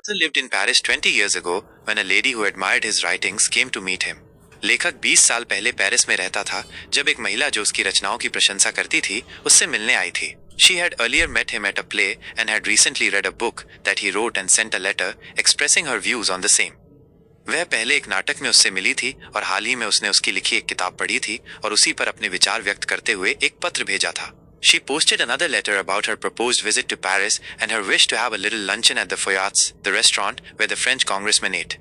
Arthur lived in Paris 20 years ago when a lady who admired his writings came to meet him. लेखक 20 साल पहले Paris में रहता था जब एक महिला जो उसकी रचनाओं की प्रशंसा करती थी उससे मिलने आई थी. She had earlier met him at a play and had recently read a book that he wrote and sent a letter expressing her views on the same. वह पहले एक नाटक में उससे मिली थी और हाल ही में उसने उसकी लिखी एक किताब पढ़ी थी और उसी पर अपने विचार व्यक्त करते हुए एक पत्र भेजा था. She posted another letter about her proposed visit to Paris and her wish to have a little luncheon at the Foyats, the restaurant where the French congressman ate.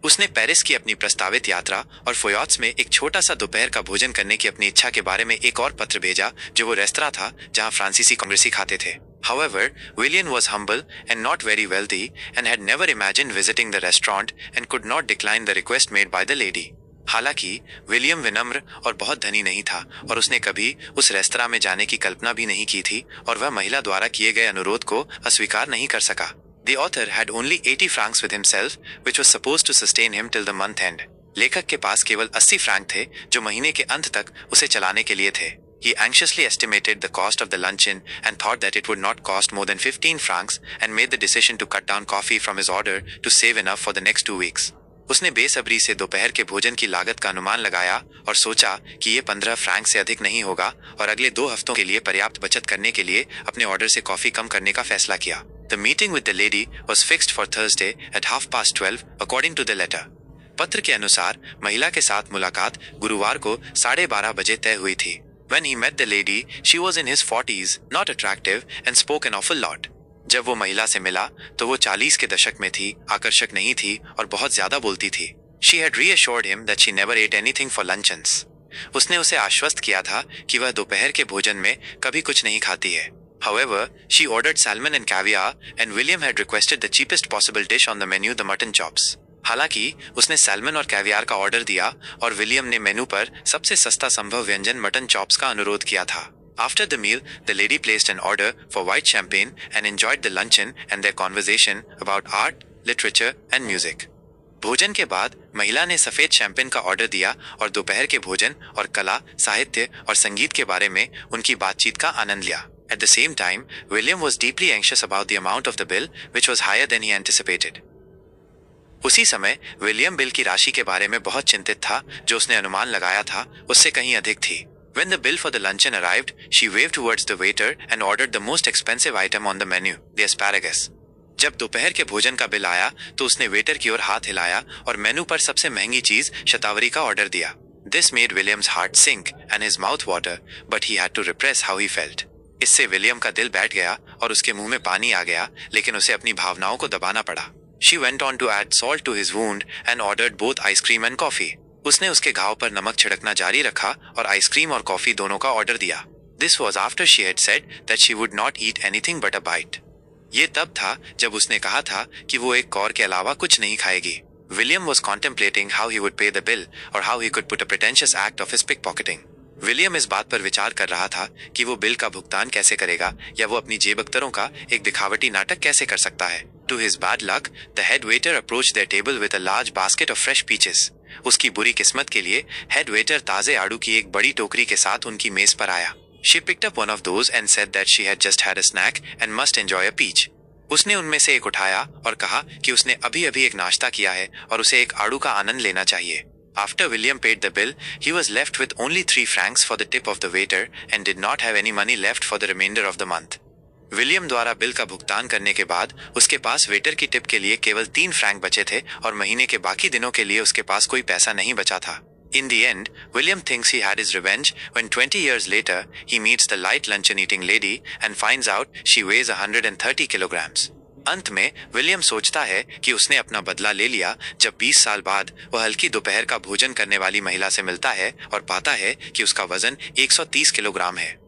उसने पेरिस की अपनी प्रस्तावित यात्रा और फोयाट्स में एक छोटा सा दोपहर का भोजन करने की अपनी इच्छा के बारे में एक और पत्र भेजा जो वो रेस्तरां था जहां फ्रांसीसी कांग्रेसी खाते थे. However, William was humble and not very wealthy and had never imagined visiting the restaurant and could not decline the request made by the lady. हालांकि विलियम विनम्र और बहुत धनी नहीं था और उसने कभी उस रेस्तरां में जाने की कल्पना भी नहीं की थी और वह महिला द्वारा किए गए अनुरोध को अस्वीकार नहीं कर सका. The author had only 80 francs with himself, which was supposed to sustain him till the month end. लेखक के पास केवल 80 फ्रैंक थे जो महीने के अंत तक उसे चलाने के लिए थे. He anxiously estimated the cost of the luncheon and thought that it would not cost more than 15 francs and made the decision to cut down coffee from his order to save enough for the next 2 weeks. उसने बेसब्री से दोपहर के भोजन की लागत का अनुमान लगाया और सोचा कि ये 15 फ्रैंक से अधिक नहीं होगा और अगले 2 हफ्तों के लिए पर्याप्त बचत करने के लिए अपने ऑर्डर से कॉफी कम करने का फैसला किया. The meeting with the lady was fixed for Thursday at 12:30 according to the letter. पत्र के अनुसार महिला के साथ मुलाकात गुरुवार को 12:30 बजे तय हुई थी. When he met the lady, she was in his 40s, not attractive, and spoke an awful lot. जब वो महिला से मिला तो वो 40 के दशक में थी, आकर्षक नहीं थी और बहुत ज्यादा बोलती थी. She had reassured him that she never ate anything for luncheons. उसने उसे आश्वस्त किया था कि वह दोपहर के भोजन में कभी कुछ नहीं खाती है. However, she ordered salmon and caviar, and William had requested the cheapest possible dish on the menu, the mutton chops. हालांकि उसने सैल्मन और कैवियार का ऑर्डर दिया और विलियम ने मेनू पर सबसे सस्ता संभव व्यंजन मटन चॉप्स का अनुरोध किया था. After the meal, the lady placed an order for white champagne and enjoyed the luncheon and their conversation about art, literature, and music. भोजन के बाद महिला ने सफेद शैंपेन का ऑर्डर दिया और दोपहर के भोजन और कला, साहित्य और संगीत के बारे में उनकी बातचीत का आनंद लिया. At the same time, William was deeply anxious about the amount of the bill, which was higher than he anticipated. उसी समय विलियम बिल की राशि के बारे में बहुत चिंतित था जो उसने अनुमान लगाया था उससे कहीं अधिक थी. When the bill for the luncheon arrived, she waved towards the waiter and ordered the most expensive item on the menu, the asparagus. जब दोपहर के भोजन का बिल आया तो उसने वेटर की ओर हाथ हिलाया और मेनू पर सबसे महंगी चीज शतावरी का ऑर्डर दिया. This made William's heart sink and his mouth water, but he had to repress how he felt. इससे विलियम का दिल बैठ गया और उसके मुंह में पानी आ गया लेकिन उसे अपनी भावनाओं को दबाना पड़ा. She went on to add salt to his wound and ordered both ice cream and coffee. उसने उसके घाव पर नमक छिड़कना जारी रखा और आइसक्रीम और कॉफी दोनों का ऑर्डर दिया. This was after she had said that she would not eat anything but a bite. ये तब था जब उसने कहा था कि वो एक कौर के अलावा कुछ नहीं खाएगी. William was contemplating how he would pay the bill or how he could put a pretentious act of his pickpocketing. William इस बात पर विचार कर रहा था कि वो बिल का भुगतान कैसे करेगा या वो अपनी जेबकतरों का एक दिखावटी नाटक कैसे कर सकता है. To his bad luck, the head waiter approached their table with a large basket of fresh peaches. उसकी बुरी किस्मत के लिए हेड वेटर ताजे आड़ू की एक बड़ी टोकरी के साथ उनकी मेज पर आया. She picked up one of those and said that she had just had a snack and must enjoy a peach. उसने उनमें से एक उठाया और कहा कि उसने अभी-अभी एक नाश्ता किया है और उसे एक आड़ू का आनंद लेना चाहिए. After William paid the bill, he was left with only 3 francs for the tip of the waiter and did not have any money left for the remainder of the month. William द्वारा bill का भुगतान करने के बाद उसके पास waiter की tip के लिए केवल 3 फ्रैंक बचे थे और महीने के बाकी दिनों के लिए उसके पास कोई पैसा नहीं बचा था. In the end, William thinks he had his revenge when 20 years later he meets the light luncheon eating lady and finds out she weighs 130 kilograms. अंत में विलियम सोचता है कि उसने अपना बदला ले लिया जब 20 साल बाद वह हल्की दोपहर का भोजन करने वाली महिला से मिलता है और पाता है कि उसका वजन 130 किलोग्राम है.